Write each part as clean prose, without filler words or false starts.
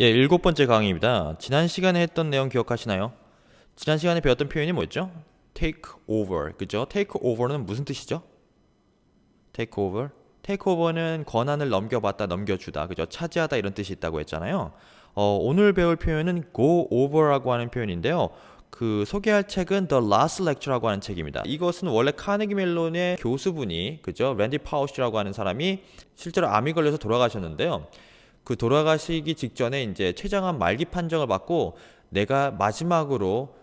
예, 일곱 번째 강의입니다. 지난 시간에 했던 내용 기억하시나요? 지난 시간에 배웠던 표현이 뭐였죠? take over, 그죠? take over는 무슨 뜻이죠? take over? take over는 권한을 넘겨받다, 넘겨주다, 그죠? 차지하다 이런 뜻이 있다고 했잖아요. 오늘 배울 표현은 go over라고 하는 표현인데요. 그 소개할 책은 The Last Lecture라고 하는 책입니다. 이것은 원래 카네기 멜론의 교수분이, 그죠? 랜디 파우시라고 하는 사람이 실제로 암이 걸려서 돌아가셨는데요. 그 돌아가시기 직전에 이제 췌장암 말기 판정을 받고 내가 마지막으로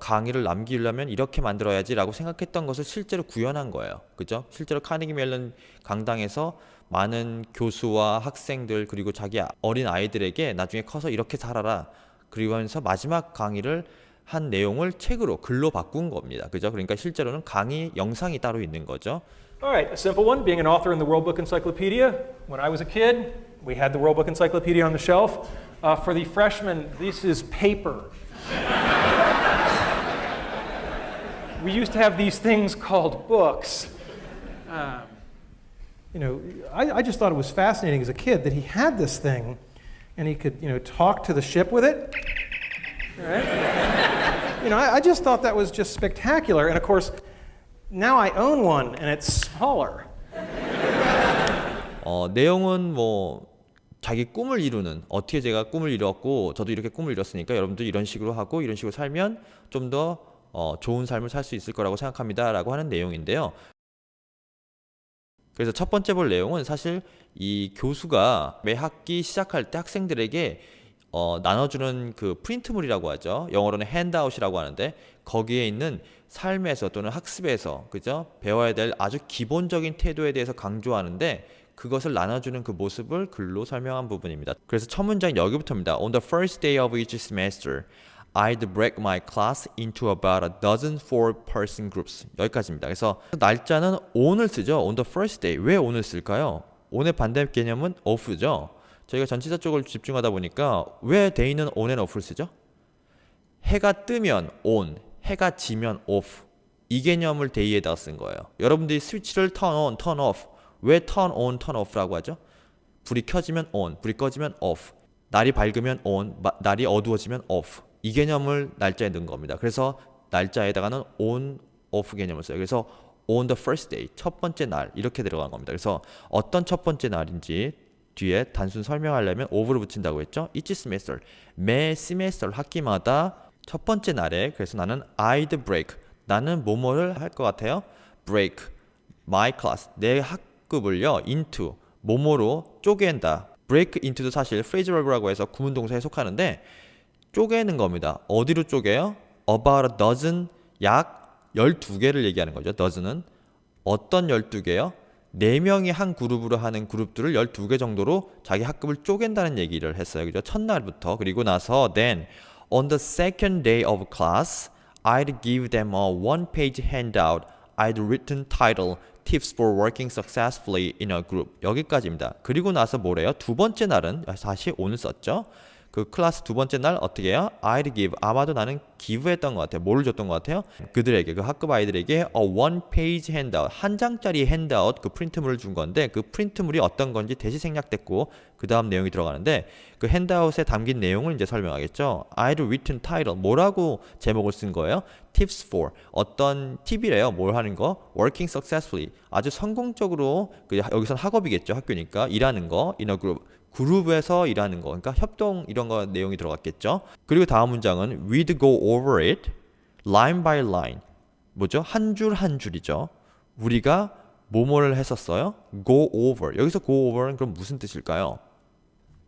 강의를 남기려면 이렇게 만들어야지라고 생각했던 것을 실제로 구현한 거예요. 그죠? 실제로 카네기 멜론 강당에서 많은 교수와 학생들 그리고 자기 어린 아이들에게 나중에 커서 이렇게 살아라. 그리고 하면서 마지막 강의를 한 내용을 책으로 글로 바꾼 겁니다. 그죠? 그러니까 실제로는 강의 영상이 따로 있는 거죠. Alright, a simple one, being an author in the World Book Encyclopedia. When I was a kid, we had the World Book Encyclopedia on the shelf. For the freshmen, this is paper. We used to have these things called books. I just thought it was fascinating as a kid that he had this thing and he could, talk to the ship with it. Right? I just thought that was just spectacular. And of course, now I own one and it's smaller. 내용은 뭐 자기 꿈을 이루는 어떻게 제가 꿈을 이뤘고 저도 이렇게 꿈을 이뤘으니까 여러분도 이런 식으로 하고 이런 식으로 살면 좀 더 좋은 삶을 살 수 있을 거라고 생각합니다 라고 하는 내용인데요. 그래서 첫 번째 볼 내용은 사실 이 교수가 매 학기 시작할 때 학생들에게 나눠주는 그 프린트물이라고 하죠. 영어로는 핸드아웃이라고 하는데 거기에 있는 삶에서 또는 학습에서 그죠? 배워야 될 아주 기본적인 태도에 대해서 강조하는데 그것을 나눠주는 그 모습을 글로 설명한 부분입니다. 그래서 첫 문장이 여기부터입니다. On the first day of each semester, I'd break my class into about a dozen four-person groups. 여기까지입니다. 그래서 날짜는 on을 쓰죠. On the first day. 왜 on을 쓸까요? on의 반대 개념은 off죠. 저희가 전치사 쪽을 집중하다 보니까 왜 day는 on and off를 쓰죠? 해가 뜨면 on, 해가 지면 off. 이 개념을 day에다가 쓴 거예요. 여러분들이 스위치를 turn on, turn off. 왜 turn on, turn off라고 하죠? 불이 켜지면 on, 불이 꺼지면 off. 날이 밝으면 on, 날이 어두워지면 off. 이 개념을 날짜에 넣은 겁니다. 그래서 날짜에다가는 on, off 개념을 써요. 그래서 on the first day, 첫 번째 날 이렇게 들어간 겁니다. 그래서 어떤 첫 번째 날인지 뒤에 단순 설명하려면 over를 붙인다고 했죠. Each semester, 매 semester 학기마다 첫 번째 날에 그래서 나는 I'd break, 나는 뭐뭐를 할 것 같아요. break my class, 내 학급을요 into, 뭐뭐로 쪼갠다. break into도 사실 phrasal verb라고 해서 구문 동사에 속하는데 쪼개는 겁니다. 어디로 쪼개요? about a dozen, 약 12개를 얘기하는 거죠. dozen은 어떤 12개요? 4명이 한 그룹으로 하는 그룹들을 12개 정도로 자기 학급을 쪼갠다는 얘기를 했어요. 그죠? 첫날부터. 그리고 나서 then on the second day of class, I'd give them a one-page handout. I'd written title Tips for Working Successfully in a Group. 여기까지입니다. 그리고 나서 뭐래요? 두 번째 날은 다시 오늘 썼죠. 그 클래스 두 번째 날 어떻게 해요? I'd give, 아마도 나는 give 했던 것 같아요. 뭐를 줬던 것 같아요? 그들에게, 그 학급 아이들에게 a one-page handout, 한 장짜리 핸드아웃, 그 프린트물을 준 건데 그 프린트물이 어떤 건지 대시 생략됐고 그 다음 내용이 들어가는데 그 핸드아웃에 담긴 내용을 이제 설명하겠죠. I'd written title, 뭐라고 제목을 쓴 거예요? Tips for, 어떤 팁이래요. 뭘 하는 거? Working successfully, 아주 성공적으로, 여기선 학업이겠죠. 학교니까 일하는 거, in a group, 그룹에서 일하는 거, 그러니까 협동 이런 거 내용이 들어갔겠죠. 그리고 다음 문장은 we'd go over it line by line. 뭐죠? 한 줄 한 줄이죠. 우리가 뭐뭐를 했었어요? go over. 여기서 go over는 그럼 무슨 뜻일까요?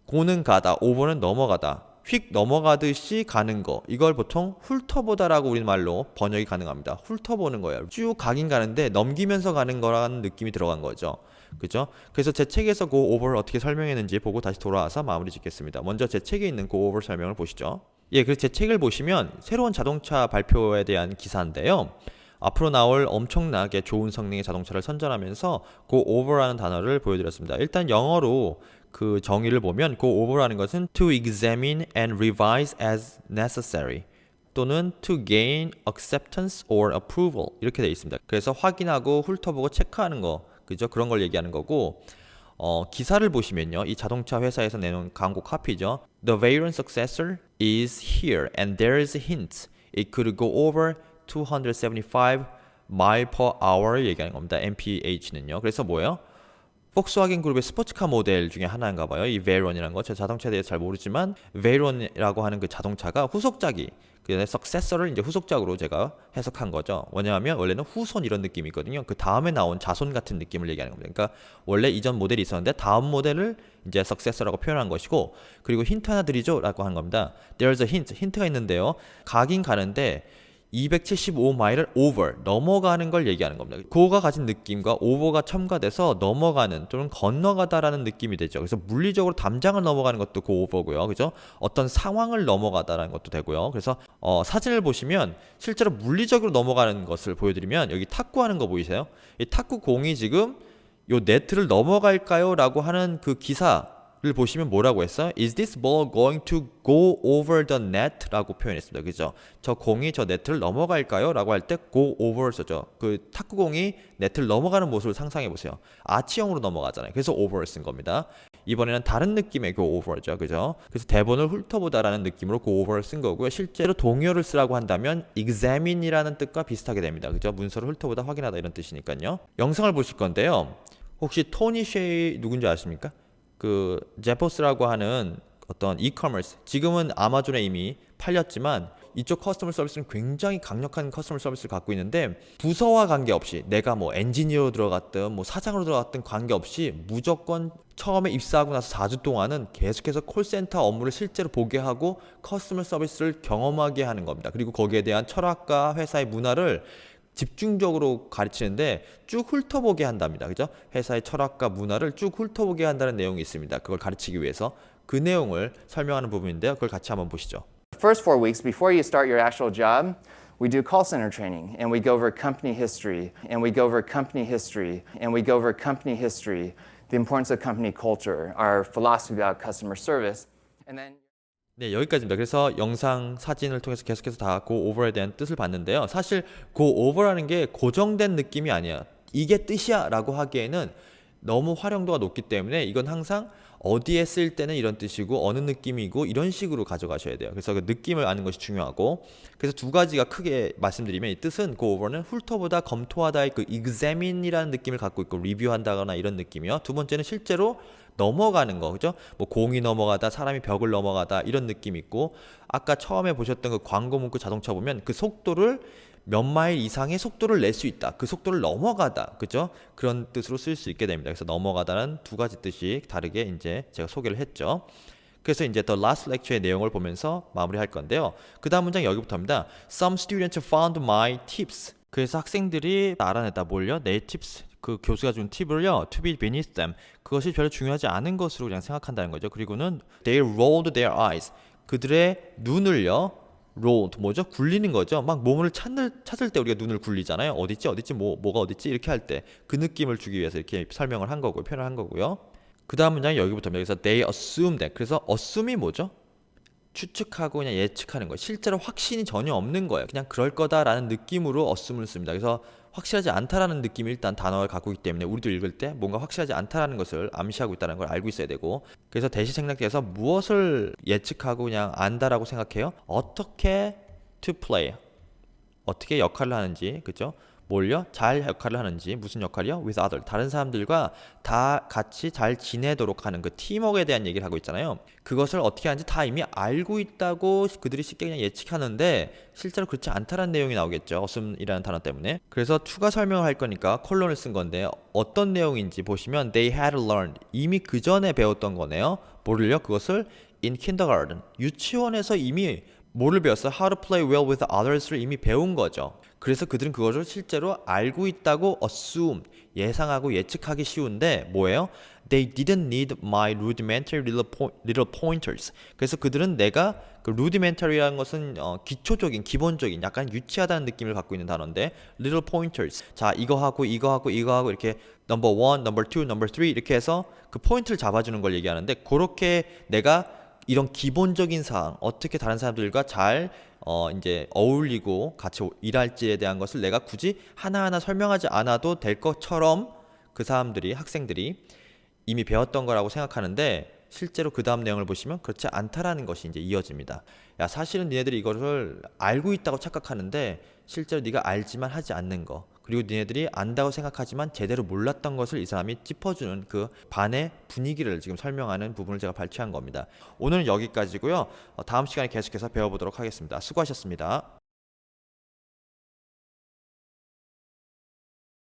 go는 가다, over는 넘어가다. 휙 넘어가듯이 가는 거. 이걸 보통 훑어보다라고 우리말로 번역이 가능합니다. 훑어보는 거예요. 쭉 가긴 가는데 넘기면서 가는 거라는 느낌이 들어간 거죠. 그죠? 그래서 제 책에서 go over를 어떻게 설명했는지 보고 다시 돌아와서 마무리 짓겠습니다. 먼저 제 책에 있는 go over 설명을 보시죠. 예, 그래서 제 책을 보시면 새로운 자동차 발표에 대한 기사인데요. 앞으로 나올 엄청나게 좋은 성능의 자동차를 선전하면서 go over라는 단어를 보여드렸습니다. 일단 영어로 그 정의를 보면 go over라는 것은 to examine and revise as necessary 또는 to gain acceptance or approval 이렇게 되어 있습니다. 그래서 확인하고 훑어보고 체크하는 거, 그죠? 그런 걸 얘기하는 거고 기사를 보시면요. 이 자동차 회사에서 내놓은 광고 카피죠. The Veyron successor is here and there is a hint. It could go over 275 mile per hour 얘기하는 겁니다. mph는요. 그래서 뭐예요? 폭스와겐 그룹의 스포츠카 모델 중에 하나인가 봐요. 이 베이론이라는 거. 제가 자동차에 대해서 잘 모르지만 베이론이라고 하는 그 자동차가 후속작이 그 석세서를 이제 후속작으로 제가 해석한 거죠. 왜냐하면 원래는 후손 이런 느낌이 있거든요. 그 다음에 나온 자손 같은 느낌을 얘기하는 겁니다. 그러니까 원래 이전 모델이 있었는데 다음 모델을 이제 석세서라고 표현한 것이고, 그리고 힌트 하나 드리죠라고 한 겁니다. There's a hint. 힌트가 있는데요. 가긴 가는데 275마일을 over 넘어가는 걸 얘기하는 겁니다. go가 가진 느낌과 over가 첨가돼서 넘어가는 또는 건너가다라는 느낌이 되죠. 그래서 물리적으로 담장을 넘어가는 것도 go over고요. 그죠? 어떤 상황을 넘어가다라는 것도 되고요. 그래서 사진을 보시면 실제로 물리적으로 넘어가는 것을 보여드리면 여기 탁구하는 거 보이세요? 이 탁구 공이 지금 요 네트를 넘어갈까요? 라고 하는 그 기사를 보시면 뭐라고 했어요? Is this ball going to go over the net? 라고 표현했습니다. 그죠? 저 공이 저 네트를 넘어갈까요? 라고 할 때 go over 썼죠. 그 탁구공이 네트를 넘어가는 모습을 상상해 보세요. 아치형으로 넘어가잖아요. 그래서 over 쓴 겁니다. 이번에는 다른 느낌의 go over죠. 그죠? 그래서 대본을 훑어보다라는 느낌으로 go over 쓴 거고요. 실제로 동요를 쓰라고 한다면 examine이라는 뜻과 비슷하게 됩니다. 그죠? 문서를 훑어보다 확인하다 이런 뜻이니까요. 영상을 보실 건데요. 혹시 토니 쉐이 누군지 아십니까? 그 제포스라고 하는 어떤 이커머스, 지금은 아마존에 이미 팔렸지만 이쪽 커스터머 서비스는 굉장히 강력한 커스터머 서비스를 갖고 있는데, 부서와 관계없이 내가 뭐 엔지니어로 들어갔든 뭐 사장으로 들어갔든 관계없이 무조건 처음에 입사하고 나서 4주 동안은 계속해서 콜센터 업무를 실제로 보게 하고 커스터머 서비스를 경험하게 하는 겁니다. 그리고 거기에 대한 철학과 회사의 문화를 집중적으로 가르치는데 쭉 훑어보게 한답니다. 그죠? 회사의 철학과 문화를 쭉 훑어보게 한다는 내용이 있습니다. 그걸 가르치기 위해서 그 내용을 설명하는 부분인데요. 그걸 같이 한번 보시죠. First 4 weeks before you start your actual job, we do call center training and we go over company history and we go over company history and we go over company history, the importance of company culture, our philosophy about customer service, and then 네, 여기까지입니다. 그래서 영상, 사진을 통해서 계속해서 다 go over에 대한 뜻을 봤는데요. 사실 go over라는 게 고정된 느낌이 아니야. 이게 뜻이야 라고 하기에는 너무 활용도가 높기 때문에 이건 항상 어디에 쓸 때는 이런 뜻이고 어느 느낌이고 이런 식으로 가져가셔야 돼요. 그래서 그 느낌을 아는 것이 중요하고, 그래서 두 가지가 크게 말씀드리면 이 뜻은 go over는 훑어보다, 검토하다의 그 examine이라는 느낌을 갖고 있고 리뷰한다거나 이런 느낌이요. 두 번째는 실제로 넘어가는 거, 그죠? 뭐 공이 넘어가다, 사람이 벽을 넘어가다 이런 느낌이 있고, 아까 처음에 보셨던 그 광고 문구 자동차 보면 그 속도를 몇 마일 이상의 속도를 낼 수 있다. 그 속도를 넘어가다. 그죠? 그런 뜻으로 쓸 수 있게 됩니다. 그래서 넘어가다는 두 가지 뜻이 다르게 이제 제가 소개를 했죠. 그래서 이제 The Last Lecture의 내용을 보면서 마무리할 건데요. 그 다음 문장 여기부터입니다. Some students found my tips. 그래서 학생들이 알아냈다. 뭘요? 내 tips. 그 교수가 준 팁을요, to be beneath them. 그것이 별로 중요하지 않은 것으로 그냥 생각한다는 거죠. 그리고는 they rolled their eyes. 그들의 눈을요, rolled 뭐죠? 굴리는 거죠. 막 몸을 찾을 때 우리가 눈을 굴리잖아요. 어딨지 뭐가 어딨지 이렇게 할 때 그 느낌을 주기 위해서 이렇게 설명을 한 거고요, 표현을 한 거고요. 그 다음 문장이 여기부터입니다. 그래서 they assumed that. 그래서 assume이 뭐죠? 추측하고 그냥 예측하는 거예요. 실제로 확신이 전혀 없는 거예요. 그냥 그럴 거다라는 느낌으로 assume를 씁니다. 그래서 확실하지 않다라는 느낌이 일단 단어를 갖고 있기 때문에 우리도 읽을 때 뭔가 확실하지 않다라는 것을 암시하고 있다는 걸 알고 있어야 되고, 그래서 대시 생략해서 무엇을 예측하고 그냥 안다라고 생각해요? 어떻게 to play, 어떻게 역할을 하는지, 그죠? 뭘요? 잘 역할을 하는지. 무슨 역할이요? with other, 다른 사람들과 다 같이 잘 지내도록 하는 그 팀워크에 대한 얘기를 하고 있잖아요. 그것을 어떻게 하는지 다 이미 알고 있다고 그들이 쉽게 그냥 예측하는데 실제로 그렇지 않다라는 내용이 나오겠죠. assume이라는 단어 때문에. 그래서 추가 설명을 할 거니까 콜론을 쓴 건데 어떤 내용인지 보시면 they had learned, 이미 그 전에 배웠던 거네요. 뭐를요? 그것을 in kindergarten, 유치원에서 이미 뭐를 배웠어? How to play well with others를 이미 배운 거죠. 그래서 그들은 그것을 실제로 알고 있다고 assume, 예상하고 예측하기 쉬운데 뭐예요? They didn't need my rudimentary little pointers. 그래서 그들은 내가 그 rudimentary라는 것은 기초적인, 기본적인, 약간 유치하다는 느낌을 갖고 있는 단어인데 little pointers. 자, 이거 하고 이렇게 number 1, number 2, number 3 이렇게 해서 그 포인트를 잡아주는 걸 얘기하는데, 그렇게 내가 이런 기본적인 사항, 어떻게 다른 사람들과 잘 이제 어울리고 같이 일할지에 대한 것을 내가 굳이 하나하나 설명하지 않아도 될 것처럼 그 사람들이, 학생들이 이미 배웠던 거라고 생각하는데 실제로 그 다음 내용을 보시면 그렇지 않다라는 것이 이제 이어집니다. 야, 사실은 니네들이 이거를 알고 있다고 착각하는데 실제로 네가 알지만 하지 않는 거, 그리고 니네들이 안다고 생각하지만 제대로 몰랐던 것을 이 사람이 짚어주는 그 반의 분위기를 지금 설명하는 부분을 제가 발췌한 겁니다. 오늘은 여기까지고요. 다음 시간에 계속해서 배워보도록 하겠습니다. 수고하셨습니다.